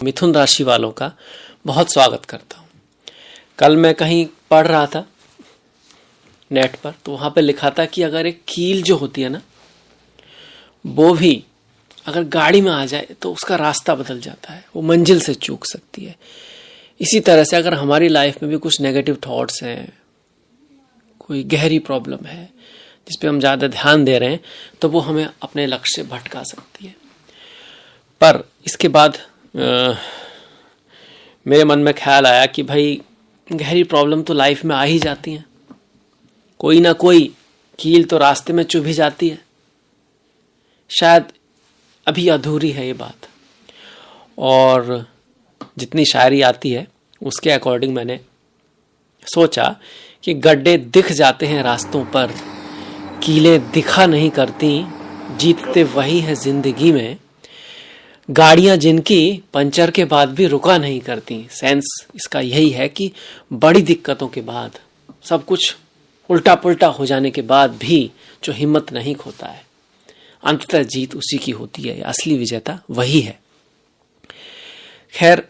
मिथुन राशि वालों का बहुत स्वागत करता हूँ। कल मैं कहीं पढ़ रहा था नेट पर, तो वहाँ पे लिखा था कि अगर एक कील जो होती है ना, वो भी अगर गाड़ी में आ जाए तो उसका रास्ता बदल जाता है, वो मंजिल से चूक सकती है। इसी तरह से अगर हमारी लाइफ में भी कुछ नेगेटिव थॉट्स हैं, कोई गहरी प्रॉब्लम है जिस पे हम ज़्यादा ध्यान दे रहे हैं, तो वो हमें अपने लक्ष्य से भटका सकती है। पर इसके बाद मेरे मन में ख्याल आया कि भाई गहरी प्रॉब्लम तो लाइफ में आ ही जाती हैं, कोई ना कोई कील तो रास्ते में चुभ ही जाती है। शायद अभी अधूरी है ये बात, और जितनी शायरी आती है उसके अकॉर्डिंग मैंने सोचा कि गड्ढे दिख जाते हैं रास्तों पर, कीलें दिखा नहीं करती, जीतते वही है जिंदगी में, गाड़ियां जिनकी पंचर के बाद भी रुका नहीं करती। सेंस इसका यही है कि बड़ी दिक्कतों के बाद, सब कुछ उल्टा पुल्टा हो जाने के बाद भी जो हिम्मत नहीं खोता है, अंततः जीत उसी की होती है। असली विजेता वही है। खैर,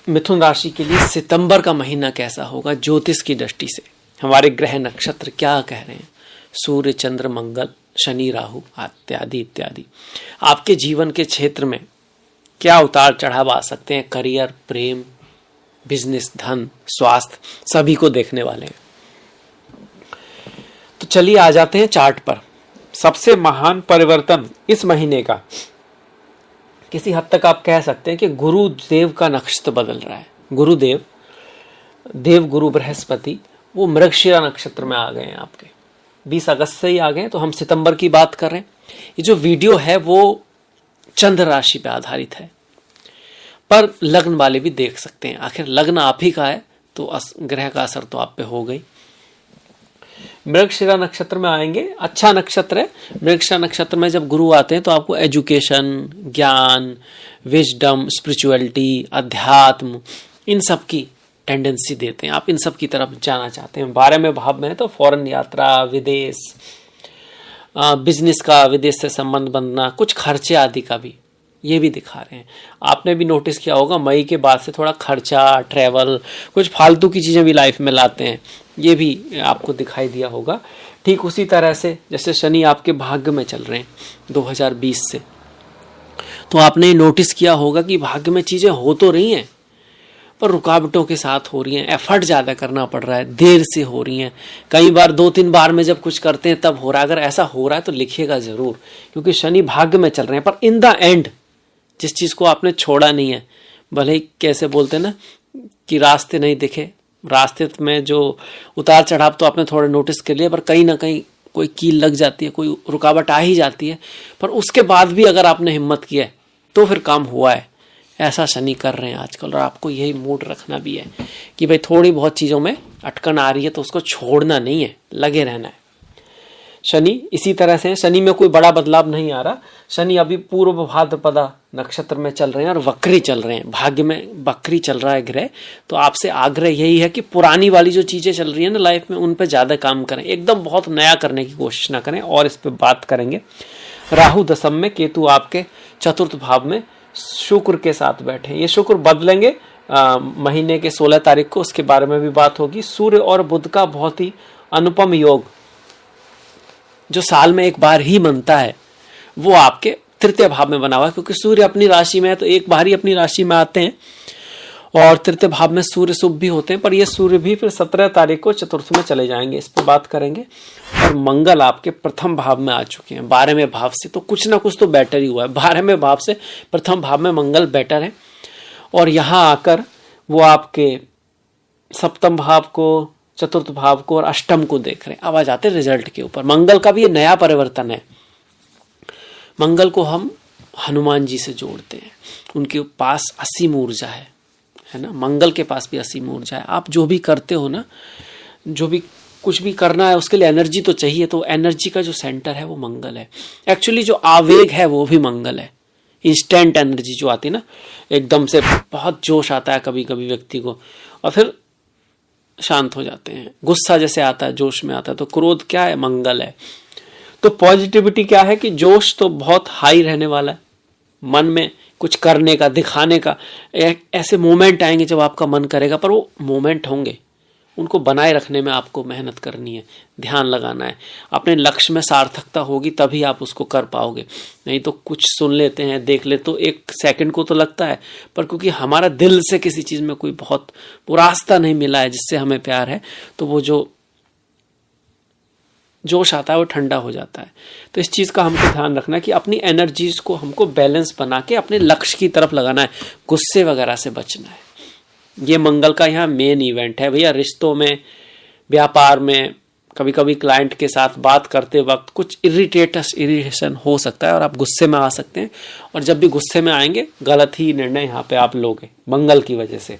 मिथुन राशि के लिए सितंबर का महीना कैसा होगा ज्योतिष की दृष्टि से, हमारे ग्रह नक्षत्र क्या कह रहे हैं, सूर्य चंद्र मंगल शनि राहु इत्यादि इत्यादि, आपके जीवन के क्षेत्र में क्या उतार चढ़ाव आ सकते हैं, करियर, प्रेम, बिजनेस, धन, स्वास्थ्य, सभी को देखने वाले हैं। तो चलिए आ जाते हैं चार्ट पर। सबसे महान परिवर्तन इस महीने का, किसी हद तक आप कह सकते हैं कि गुरुदेव का नक्षत्र बदल रहा है। गुरुदेव, देव गुरु बृहस्पति, वो मृगशिरा नक्षत्र में आ गए हैं आपके। 20 अगस्त से ही आ गए, तो हम सितंबर की बात कर रहे हैं। ये जो वीडियो है वो चंद्र राशि पे आधारित है, पर लग्न वाले भी देख सकते हैं। आखिर लग्न आप ही का है, तो ग्रह का असर तो आप पे हो गई। मृगशिरा नक्षत्र में आएंगे, अच्छा नक्षत्र है। मृगशिरा नक्षत्र में जब गुरु आते हैं तो आपको एजुकेशन, ज्ञान, विजडम, स्पिरिचुअलिटी, अध्यात्म, इन सब की टेंडेंसी देते हैं। आप इन सब की तरफ जाना चाहते हैं। 12वें भाव में है तो फॉरेन यात्रा, विदेश, बिजनेस का विदेश से संबंध बनना, कुछ खर्चे आदि का भी ये भी दिखा रहे हैं। आपने भी नोटिस किया होगा मई के बाद से थोड़ा खर्चा, ट्रैवल, कुछ फालतू की चीज़ें भी लाइफ में लाते हैं, ये भी आपको दिखाई दिया होगा। ठीक उसी तरह से जैसे शनि आपके भाग्य में चल रहे हैं 2020 से, तो आपने नोटिस किया होगा कि भाग्य में चीज़ें हो तो रही हैं, पर रुकावटों के साथ हो रही हैं, एफर्ट ज़्यादा करना पड़ रहा है, देर से हो रही हैं। कई बार 2-3 बार में जब कुछ करते हैं तब हो रहा है। अगर ऐसा हो रहा है तो लिखिएगा ज़रूर, क्योंकि शनि भाग्य में चल रहे हैं। पर इन द एंड जिस चीज़ को आपने छोड़ा नहीं है, भले ही कैसे बोलते हैं ना कि रास्ते नहीं दिखे, रास्ते में जो उतार चढ़ाव तो आपने थोड़ा नोटिस कर लिया, पर कहीं ना कहीं कोई कील लग जाती है, कोई रुकावट आ ही जाती है। पर उसके बाद भी अगर आपने हिम्मत किया है तो फिर काम हुआ है। ऐसा शनि कर रहे हैं आजकल, और आपको यही मूड रखना भी है कि भाई थोड़ी बहुत चीज़ों में अटकन आ रही है तो उसको छोड़ना नहीं है, लगे रहना है। शनि इसी तरह से, शनि में कोई बड़ा बदलाव नहीं आ रहा। शनि अभी पूर्व भाद्रपदा नक्षत्र में चल रहे हैं और वक्री चल रहे हैं, भाग्य में वक्री चल रहा है ग्रह। तो आपसे आग्रह यही है कि पुरानी वाली जो चीज़ें चल रही है ना लाइफ में, उन पर ज़्यादा काम करें, एकदम बहुत नया करने की कोशिश ना करें। और इस पर बात करेंगे। राहु दशम में, केतु आपके चतुर्थ भाव में शुक्र के साथ बैठे। ये शुक्र बदलेंगे महीने के 16 तारीख को, उसके बारे में भी बात होगी। सूर्य और बुध का बहुत ही अनुपम योग जो साल में एक बार ही बनता है, वो आपके तृतीय भाव में बना हुआ है, क्योंकि सूर्य अपनी राशि में है तो एक बार ही अपनी राशि में आते हैं, और तृतीय भाव में सूर्य शुभ भी होते हैं। पर ये सूर्य भी फिर 17 तारीख को चतुर्थ में चले जाएंगे, इस पर बात करेंगे। और मंगल आपके प्रथम भाव में आ चुके हैं 12वें भाव से, तो कुछ ना कुछ तो बेटर ही हुआ है। 12वें भाव से प्रथम भाव में मंगल बेटर है, और यहाँ आकर वो आपके सप्तम भाव को, चतुर्थ भाव को और अष्टम को देख रहे हैं। अब आ जाते हैं रिजल्ट के ऊपर। मंगल का भी ये नया परिवर्तन है। मंगल को हम हनुमान जी से जोड़ते हैं, उनके पास असीम ऊर्जा है ना। मंगल के पास भी असीम ऊर्जा है। आप जो भी करते हो ना, जो भी कुछ भी करना है, उसके लिए एनर्जी तो चाहिए, तो एनर्जी का जो सेंटर है वो मंगल है। एक्चुअली जो आवेग है वो भी मंगल है। इंस्टेंट एनर्जी जो आती है ना, एकदम से बहुत जोश आता है कभी कभी व्यक्ति को, और फिर शांत हो जाते हैं। गुस्सा जैसे आता है, जोश में आता है, तो क्रोध क्या है, मंगल है। तो पॉजिटिविटी क्या है कि जोश तो बहुत हाई रहने वाला है, मन में कुछ करने का, दिखाने का, ऐसे मोमेंट आएंगे जब आपका मन करेगा, पर वो मोमेंट होंगे, उनको बनाए रखने में आपको मेहनत करनी है, ध्यान लगाना है। अपने लक्ष्य में सार्थकता होगी तभी आप उसको कर पाओगे। नहीं तो कुछ सुन लेते हैं, देख ले तो एक सेकंड को तो लगता है, पर क्योंकि हमारा दिल से किसी चीज में कोई बहुत वो रास्ता नहीं मिला है जिससे हमें प्यार है, तो वो जो जोश आता है वो ठंडा हो जाता है। तो इस चीज का हमको ध्यान रखना है कि अपनी एनर्जीज को हमको बैलेंस बना के अपने लक्ष्य की तरफ लगाना है, गुस्से वगैरह से बचना है। ये मंगल का यहाँ मेन इवेंट है भैया। रिश्तों में, व्यापार में, कभी कभी क्लाइंट के साथ बात करते वक्त कुछ इरिटेशन हो सकता है और आप गुस्से में आ सकते हैं, और जब भी गुस्से में आएंगे गलत ही निर्णय यहाँ पे आप लोगे मंगल की वजह से।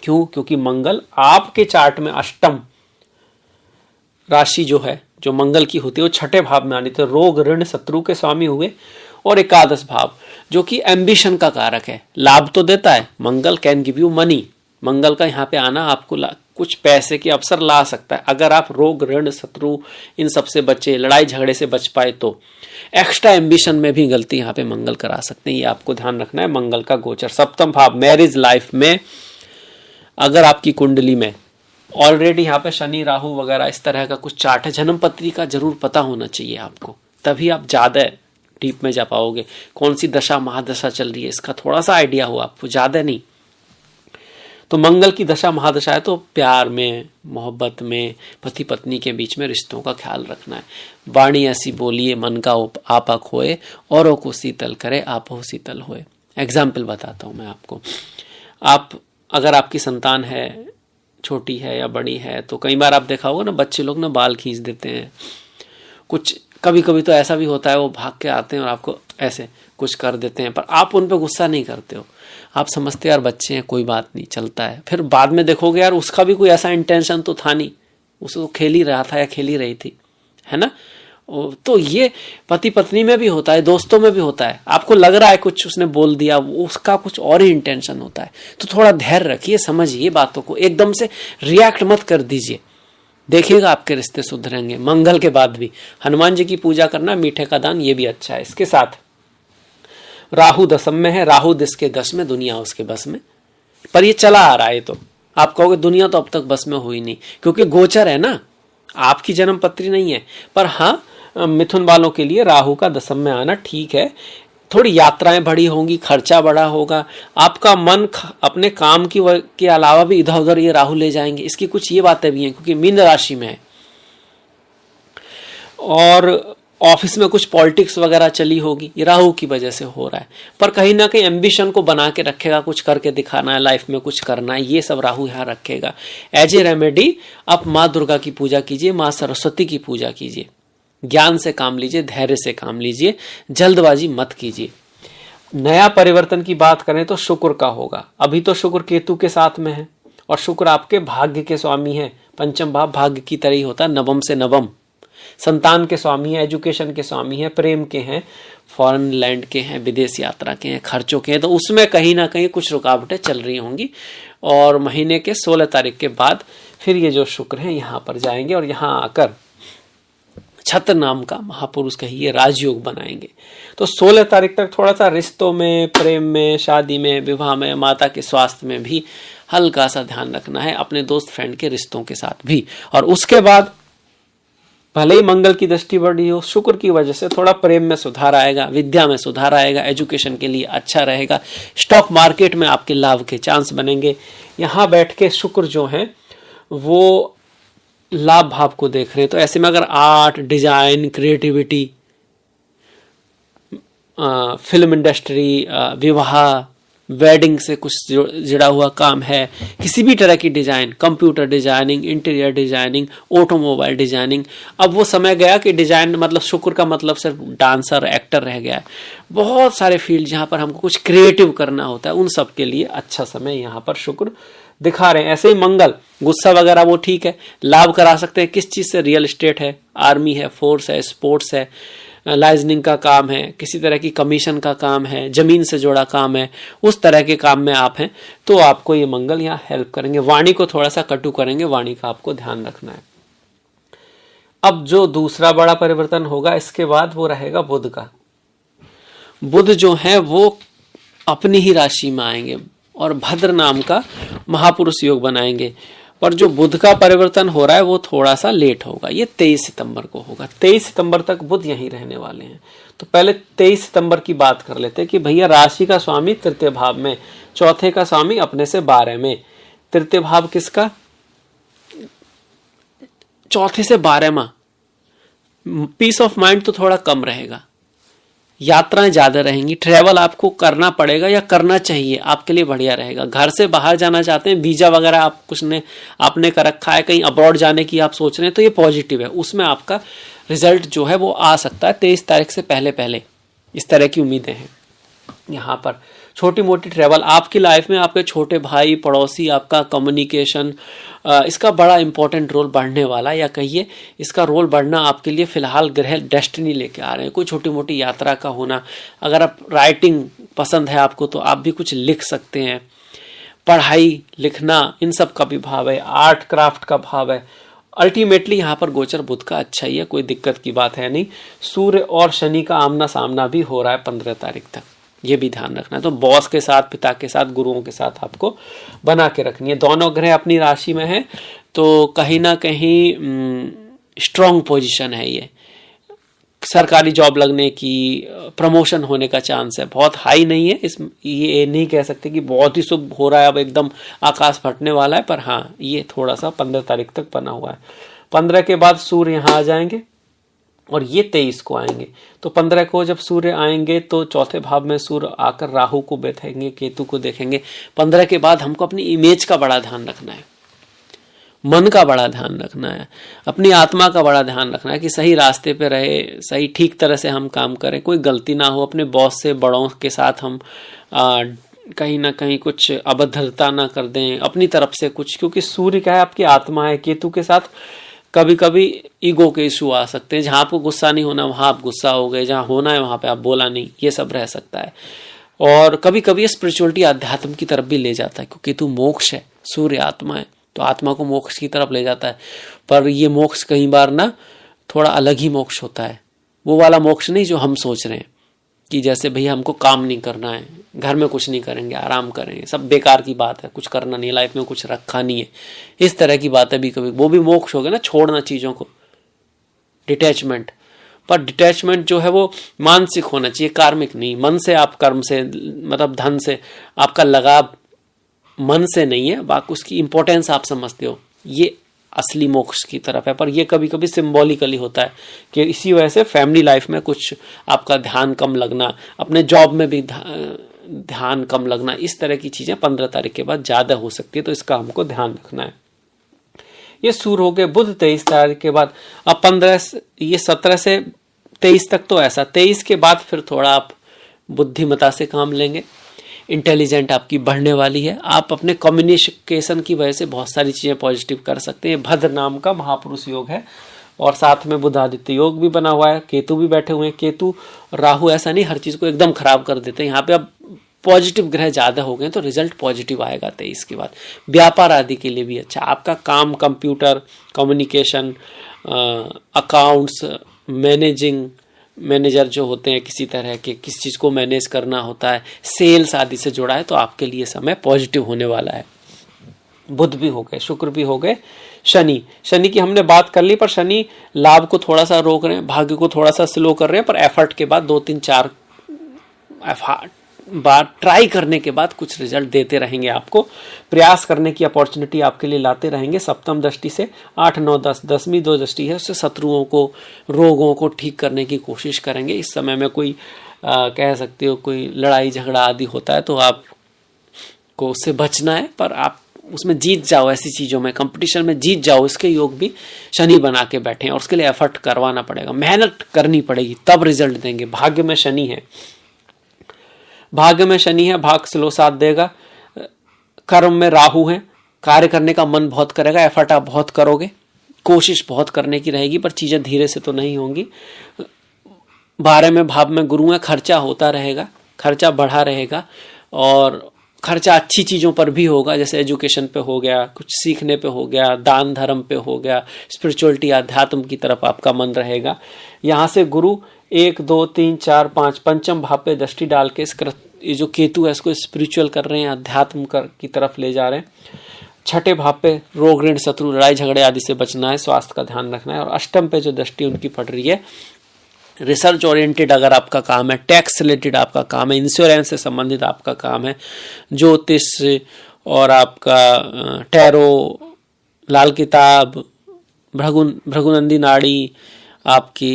क्यों? क्योंकि मंगल आपके चार्ट में अष्टम राशि जो है, जो मंगल की होती है, वो छठे भाव में आनी, तो रोग ऋण शत्रु के स्वामी हुए, और एकादश भाव जो कि एम्बिशन का कारक है, लाभ तो देता है। मंगल कैन गिव यू मनी, मंगल का यहाँ पे आना आपको कुछ पैसे के अवसर ला सकता है अगर आप रोग ऋण शत्रु इन सब से बचे, लड़ाई झगड़े से बच पाए। तो एक्स्ट्रा एम्बिशन में भी गलती यहाँ पे मंगल करा सकते हैं, ये आपको ध्यान रखना है। मंगल का गोचर सप्तम भाव, मैरिज लाइफ में अगर आपकी कुंडली में ऑलरेडी यहाँ पे शनि राहु वगैरह इस तरह का कुछ चार्ट है, जन्म पत्री का जरूर पता होना चाहिए आपको, तभी आप ज्यादा डीप में जा पाओगे। कौन सी दशा महादशा चल रही है इसका थोड़ा सा आइडिया हो आपको, ज्यादा नहीं। तो मंगल की दशा महादशा है तो प्यार में, मोहब्बत में, पति पत्नी के बीच में रिश्तों का ख्याल रखना है। वाणी ऐसी बोलिए मन का आपा खोए, औरों को शीतल करे आपो शीतल होए। एग्जाम्पल बताता हूं मैं आपको। आप अगर आपकी संतान है, छोटी है या बड़ी है, तो कई बार आप देखा होगा ना, बच्चे लोग ना बाल खींच देते हैं, कुछ कभी कभी तो ऐसा भी होता है वो भाग के आते हैं और आपको ऐसे कुछ कर देते हैं, पर आप उन पर गुस्सा नहीं करते हो, आप समझते यार बच्चे हैं, कोई बात नहीं, चलता है। फिर बाद में देखोगे यार उसका भी कोई ऐसा इंटेंशन तो था नहीं, उसे तो खेल ही रहा था या खेल ही रही थी, है ना। तो ये पति पत्नी में भी होता है, दोस्तों में भी होता है। आपको लग रहा है कुछ उसने बोल दिया, उसका कुछ और ही इंटेंशन होता है, तो थोड़ा धैर्य रखिए, समझिए बातों को, एकदम से रिएक्ट मत कर दीजिए, देखिएगा आपके रिश्ते सुधरेंगे। मंगल के बाद भी हनुमान जी की पूजा करना, मीठे का दान, ये भी अच्छा है। इसके साथ राहु दशम में है, राहु दिस के दस में, दुनिया उसके बस में, पर ये चला आ रहा है। तो आप कहोगे दुनिया तो अब तक बस में हुई नहीं, क्योंकि गोचर है ना, आपकी जन्म पत्री नहीं है। पर हाँ, मिथुन वालों के लिए राहु का दशम में आना ठीक है, थोड़ी यात्राएं बड़ी होंगी, खर्चा बड़ा होगा, आपका मन अपने काम के अलावा भी इधर उधर ये राहु ले जाएंगे, इसकी कुछ ये बातें भी हैं, क्योंकि मीन राशि में है। और ऑफिस में कुछ पॉलिटिक्स वगैरह चली होगी, ये राहु की वजह से हो रहा है, पर कहीं ना कहीं एम्बिशन को बना के रखेगा, कुछ करके दिखाना है, लाइफ में कुछ करना है, ये सब राहु यहाँ रखेगा। एज ए रेमेडी आप माँ दुर्गा की पूजा कीजिए, माँ सरस्वती की पूजा कीजिए, ज्ञान से काम लीजिए, धैर्य से काम लीजिए, जल्दबाजी मत कीजिए। नया परिवर्तन की बात करें तो शुक्र का होगा। अभी तो शुक्र केतु के साथ में है, और शुक्र आपके भाग्य के स्वामी है, पंचम भाव भाग्य की तरह ही होता है, नवम से नवम, संतान के स्वामी है, एजुकेशन के स्वामी है, प्रेम के हैं, फॉरेन लैंड के हैं, विदेश यात्रा के हैं, खर्चों के हैं, तो उसमें कहीं ना कहीं कुछ रुकावटें चल रही होंगी। और महीने के 16 तारीख के बाद फिर ये जो शुक्र है यहाँ पर जाएंगे, और यहाँ आकर छत्र नाम का महापुरुष कहिए राजयोग बनाएंगे। तो 16 तारीख तक थोड़ा सा रिश्तों में, प्रेम में, शादी में, विवाह में, माता के स्वास्थ्य में भी हल्का सा ध्यान रखना है, अपने दोस्त फ्रेंड के रिश्तों के साथ भी। और उसके बाद भले ही मंगल की दृष्टि बढ़ी हो, शुक्र की वजह से थोड़ा प्रेम में सुधार आएगा, विद्या में सुधार आएगा, एजुकेशन के लिए अच्छा रहेगा, स्टॉक मार्केट में आपके लाभ के चांस बनेंगे। यहाँ बैठ के शुक्र जो है वो लाभ भाव को देख रहे हैं, तो ऐसे में अगर art, design, creativity, film industry, विवाह, वेडिंग से कुछ जुड़ा हुआ काम है, किसी भी तरह की design, computer designing, interior designing, automobile designing, अब वो समय गया कि डिजाइन मतलब शुक्र का मतलब सिर्फ डांसर, एक्टर रह गया है। बहुत सारे फील्ड जहां पर हमको कुछ क्रिएटिव करना होता है, उन सब के लिए अच्छा समय यहाँ पर शुक्र दिखा रहे हैं। ऐसे ही मंगल, गुस्सा वगैरह वो ठीक है, लाभ करा सकते हैं। किस चीज से? रियल एस्टेट है, आर्मी है, फोर्स है, स्पोर्ट्स है, लाइजनिंग का काम है, किसी तरह की कमीशन का काम है, जमीन से जुड़ा काम है, उस तरह के काम में आप हैं तो आपको ये मंगल यहाँ हेल्प करेंगे। वाणी को थोड़ा सा कटु करेंगे, वाणी का आपको ध्यान रखना है। अब जो दूसरा बड़ा परिवर्तन होगा इसके बाद वो रहेगा बुध का। बुध जो है वो अपनी ही राशि में आएंगे और भद्र नाम का महापुरुष योग बनाएंगे। पर जो बुध का परिवर्तन हो रहा है वो थोड़ा सा लेट होगा, ये 23 सितंबर को होगा। 23 सितंबर तक बुध यहीं रहने वाले हैं। तो पहले 23 सितंबर की बात कर लेते हैं कि भैया राशि का स्वामी तृतीय भाव में, चौथे का स्वामी अपने से 12 में। तृतीय भाव किसका? चौथे से 12 में। पीस ऑफ माइंड तो थोड़ा कम रहेगा, यात्राएं ज्यादा रहेंगी, ट्रेवल आपको करना पड़ेगा या करना चाहिए, आपके लिए बढ़िया रहेगा। घर से बाहर जाना चाहते हैं, वीजा वगैरह आप कुछ ने आपने कर रखा है, कहीं अब्रॉड जाने की आप सोच रहे हैं, तो ये पॉजिटिव है, उसमें आपका रिजल्ट जो है वो आ सकता है 23 तारीख से पहले पहले। इस तरह की उम्मीदें हैं। यहाँ पर छोटी मोटी ट्रेवल आपकी लाइफ में, आपके छोटे भाई पड़ोसी, आपका कम्युनिकेशन, इसका बड़ा इंपॉर्टेंट रोल बढ़ने वाला, या कहिए इसका रोल बढ़ना आपके लिए फिलहाल ग्रह डेस्टिनी लेके आ रहे हैं। कोई छोटी मोटी यात्रा का होना, अगर आप राइटिंग पसंद है आपको तो आप भी कुछ लिख सकते हैं, पढ़ाई लिखना इन सब का भी भाव है, आर्ट क्राफ्ट का भाव है। अल्टीमेटली यहाँ पर गोचर बुध का अच्छा ही है, कोई दिक्कत की बात है नहीं। सूर्य और शनि का आमना सामना भी हो रहा है 15 तारीख तक, ये भी ध्यान रखना है। तो बॉस के साथ, पिता के साथ, गुरुओं के साथ आपको बना के रखनी है। दोनों ग्रह अपनी राशि में है तो कहीं ना कहीं स्ट्रॉन्ग पोजीशन है। ये सरकारी जॉब लगने की, प्रमोशन होने का चांस है, बहुत हाई नहीं है। ये नहीं कह सकते कि बहुत ही शुभ हो रहा है, अब एकदम आकाश फटने वाला है, पर हाँ ये थोड़ा सा 15 तारीख तक बना हुआ है। 15 के बाद सूर्य यहाँ आ जाएंगे और ये 23 को आएंगे। तो 15 को जब सूर्य आएंगे तो चौथे भाव में सूर्य आकर राहु को बैठेंगे, केतु को देखेंगे। 15 के बाद हमको अपनी इमेज का बड़ा ध्यान रखना है, मन का बड़ा ध्यान रखना है, अपनी आत्मा का बड़ा ध्यान रखना है कि सही रास्ते पे रहे, सही ठीक तरह से हम काम करें, कोई गलती ना हो, अपने बॉस से, बड़ों के साथ हम कहीं ना कहीं कुछ अभद्रता ना कर दें अपनी तरफ से कुछ, क्योंकि सूर्य क्या है, आपकी आत्मा है। केतु के साथ कभी कभी ईगो के इशू आ सकते हैं, जहां आपको गुस्सा नहीं होना वहां आप गुस्सा हो गए, जहां होना है वहां पे आप बोला नहीं, ये सब रह सकता है। और कभी कभी स्पिरिचुअलिटी अध्यात्म की तरफ भी ले जाता है, क्योंकि तू मोक्ष है, सूर्य आत्मा है, तो आत्मा को मोक्ष की तरफ ले जाता है। पर ये मोक्ष कई बार ना थोड़ा अलग ही मोक्ष होता है, वो वाला मोक्ष नहीं जो हम सोच रहे हैं कि जैसे भैया हमको काम नहीं करना है, घर में कुछ नहीं करेंगे, आराम करेंगे, सब बेकार की बात है, कुछ करना नहीं, लाइफ में कुछ रखा नहीं है, इस तरह की बातें भी कभी, वो भी मोक्ष हो गया ना, छोड़ना चीजों को, डिटैचमेंट। पर डिटैचमेंट जो है वो मानसिक होना चाहिए, कार्मिक नहीं। मन से आप कर्म से, मतलब धन से आपका लगाव मन से नहीं है, बाकी उसकी इंपॉर्टेंस आप समझते हो, ये असली मोक्ष की तरफ है। पर ये कभी कभी सिंबॉलिकली होता है कि इसी वजह से फैमिली लाइफ में कुछ आपका ध्यान कम लगना, अपने जॉब में भी ध्यान कम लगना, इस तरह की चीजें 15 तारीख के बाद ज्यादा हो सकती है, तो इसका हमको ध्यान रखना है। ये शुरू हो गए बुध 23 तारीख के बाद। अब 15 ये 17 से 23 तक तो ऐसा, 23 के बाद फिर थोड़ा आप बुद्धिमता से काम लेंगे, इंटेलिजेंट आपकी बढ़ने वाली है, आप अपने कम्युनिकेशन की वजह से बहुत सारी चीजें पॉजिटिव कर सकते हैं। भद्र नाम का महापुरुष योग है और साथ में बुध आदित्य योग भी बना हुआ है, केतु भी बैठे हुए हैं। केतु राहु ऐसा नहीं हर चीज को एकदम खराब कर देते हैं, यहाँ पे अब पॉजिटिव ग्रह ज्यादा हो गए तो रिजल्ट पॉजिटिव आएगा 23 के बाद। व्यापार आदि के लिए भी अच्छा, आपका काम, कंप्यूटर, कम्युनिकेशन, अकाउंट्स, मैनेजर जो होते हैं, किसी तरह के किस चीज को मैनेज करना होता है, सेल्स आदि से जुड़ा है, तो आपके लिए समय पॉजिटिव होने वाला है। बुध भी हो गए, शुक्र भी हो गए, शनि की हमने बात कर ली, पर शनि लाभ को थोड़ा सा रोक रहे हैं, भाग्य को थोड़ा सा स्लो कर रहे हैं, पर एफर्ट के बाद 2-3-4 बार ट्राई करने के बाद कुछ रिजल्ट देते रहेंगे आपको, प्रयास करने की अपॉर्चुनिटी आपके लिए लाते रहेंगे। सप्तम दृष्टि से 8, 9, 10, 10वीं 2 दृष्टि है, उससे शत्रुओं को, रोगों को ठीक करने की कोशिश करेंगे। इस समय में कोई कह सकते हो कोई लड़ाई झगड़ा आदि होता है तो आपको उससे बचना है, पर आप उसमें जीत जाओ, ऐसी चीजों में कंपटीशन में जीत जाओ, इसके योग भी शनि बना के बैठे हैं और उसके लिए एफर्ट करवाना पड़ेगा, मेहनत करनी पड़ेगी, तब रिजल्ट देंगे। भाग्य में शनि है, भाग स्लो साथ देगा। कर्म में राहु है, कार्य करने का मन बहुत करेगा, एफर्ट आप बहुत करोगे, कोशिश बहुत करने की रहेगी, पर चीजें धीरे से तो नहीं होंगी। 12वें भाव में गुरु है, खर्चा होता रहेगा, खर्चा बढ़ा रहेगा और खर्चा अच्छी चीज़ों पर भी होगा, जैसे एजुकेशन पे हो गया, कुछ सीखने पे हो गया, दान धर्म पे हो गया, स्पिरिचुअलिटी अध्यात्म की तरफ आपका मन रहेगा। यहाँ से गुरु 1 2 3 4 5 पंचम भाव पे दृष्टि डाल के ये जो केतु है इसको स्पिरिचुअल कर रहे हैं, अध्यात्म की तरफ ले जा रहे हैं। छठे भाव पे रोग ऋण शत्रु लड़ाई झगड़े आदि से बचना है, स्वास्थ्य का ध्यान रखना है। और अष्टम पे जो दृष्टि उनकी पड़ रही है, रिसर्च ओरिएंटेड अगर आपका काम है, टैक्स रिलेटेड आपका काम है, इंश्योरेंस से संबंधित आपका काम है, ज्योतिष और आपका टैरो, लाल किताब, भृगुनंदी नाड़ी, आपकी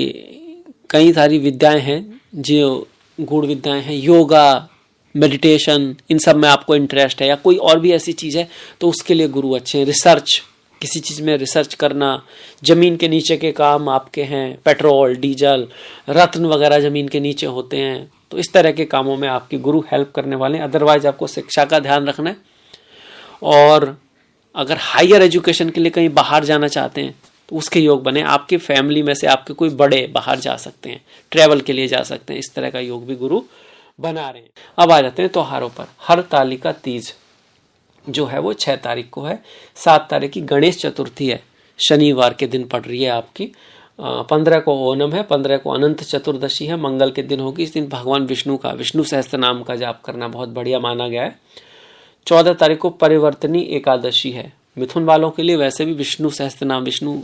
कई सारी विद्याएं हैं जो गूढ़ विद्याएं हैं, योगा, मेडिटेशन, इन सब में आपको इंटरेस्ट है या कोई और भी ऐसी चीज़ है तो उसके लिए गुरु अच्छे हैं। रिसर्च, किसी चीज़ में रिसर्च करना, ज़मीन के नीचे के काम आपके हैं, पेट्रोल डीजल रत्न वगैरह ज़मीन के नीचे होते हैं, तो इस तरह के कामों में आपकी गुरु हेल्प करने वाले हैं। अदरवाइज आपको शिक्षा का ध्यान रखना है। और अगर हायर एजुकेशन के लिए कहीं बाहर जाना चाहते हैं तो उसके योग बने। आपकी फैमिली में से आपके कोई बड़े बाहर जा सकते हैं, ट्रैवल के लिए जा सकते हैं, इस तरह का योग भी गुरु बना रहे हैं। अब आ जाते हैं त्योहारों पर। हरतालिका तीज जो है वो 6 तारीख को है। 7 तारीख की गणेश चतुर्थी है, शनिवार के दिन पड़ रही है आपकी। 15 को ओणम है, 15 को अनंत चतुर्दशी है, मंगल के दिन होगी। इस दिन भगवान विष्णु का विष्णु सहस्त्र नाम का जाप करना बहुत बढ़िया माना गया है। 14 तारीख को परिवर्तनी एकादशी है। मिथुन वालों के लिए वैसे भी विष्णु सहस्त्र नाम, विष्णु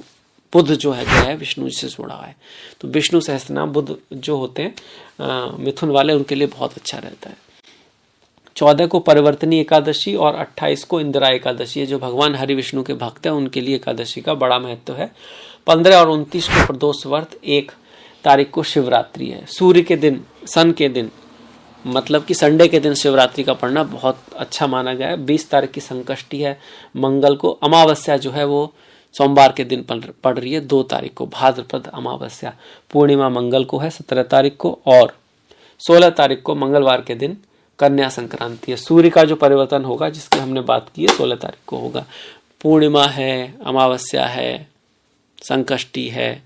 बुध जो है विष्णु जी से जुड़ा है, तो विष्णु सहस्त्र नाम बुध जो होते हैं मिथुन वाले, उनके लिए बहुत अच्छा रहता है। 14 को परिवर्तनी एकादशी और 28 को इंदिरा एकादशी है। जो भगवान हरि विष्णु के भक्त हैं उनके लिए एकादशी का बड़ा महत्व है। 15 और 29 को प्रदोष व्रत। 1 तारीख को शिवरात्रि है। सूर्य के दिन, सन के दिन, मतलब कि संडे के दिन शिवरात्रि का पढ़ना बहुत अच्छा माना गया है। 20 तारीख की संकष्टी है मंगल को। अमावस्या जो है वो सोमवार के दिन पड़ रही है 2 तारीख को, भाद्रपद अमावस्या। पूर्णिमा मंगल को है 17 तारीख को। और 16 तारीख को मंगलवार के दिन कन्या संक्रांति है। सूर्य का जो परिवर्तन होगा जिसकी हमने बात की है 16 तारीख को होगा। पूर्णिमा है, अमावस्या है, संकष्टी है,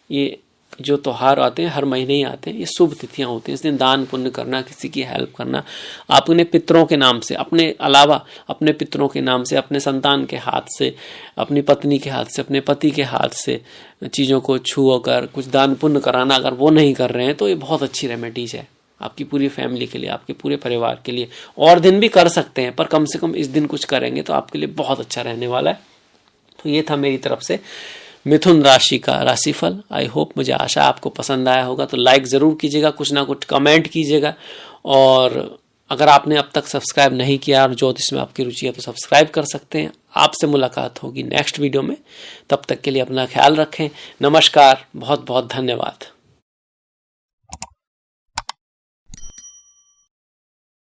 ये जो त्योहार आते हैं हर महीने ही आते हैं, ये शुभ तिथियां होती हैं। इस दिन दान पुण्य करना, किसी की हेल्प करना, अपने पितरों के नाम से, अपने अलावा अपने पितरों के नाम से, अपने संतान के हाथ से, अपनी पत्नी के हाथ से, अपने पति के हाथ से चीज़ों को छू कर कुछ दान पुण्य कराना, अगर वो नहीं कर रहे हैं तो ये बहुत अच्छी रेमेडीज है आपकी पूरी फैमिली के लिए, आपके पूरे परिवार के लिए। और दिन भी कर सकते हैं पर कम से कम इस दिन कुछ करेंगे तो आपके लिए बहुत अच्छा रहने वाला है। तो ये था मेरी तरफ से मिथुन राशि का राशिफल। आई होप, मुझे आशा आपको पसंद आया होगा। तो लाइक ज़रूर कीजिएगा, कुछ ना कुछ कमेंट कीजिएगा। और अगर आपने अब तक सब्सक्राइब नहीं किया और ज्योतिष में आपकी रुचि है तो सब्सक्राइब कर सकते हैं। आपसे मुलाकात होगी नेक्स्ट वीडियो में, तब तक के लिए अपना ख्याल रखें। नमस्कार, बहुत बहुत धन्यवाद।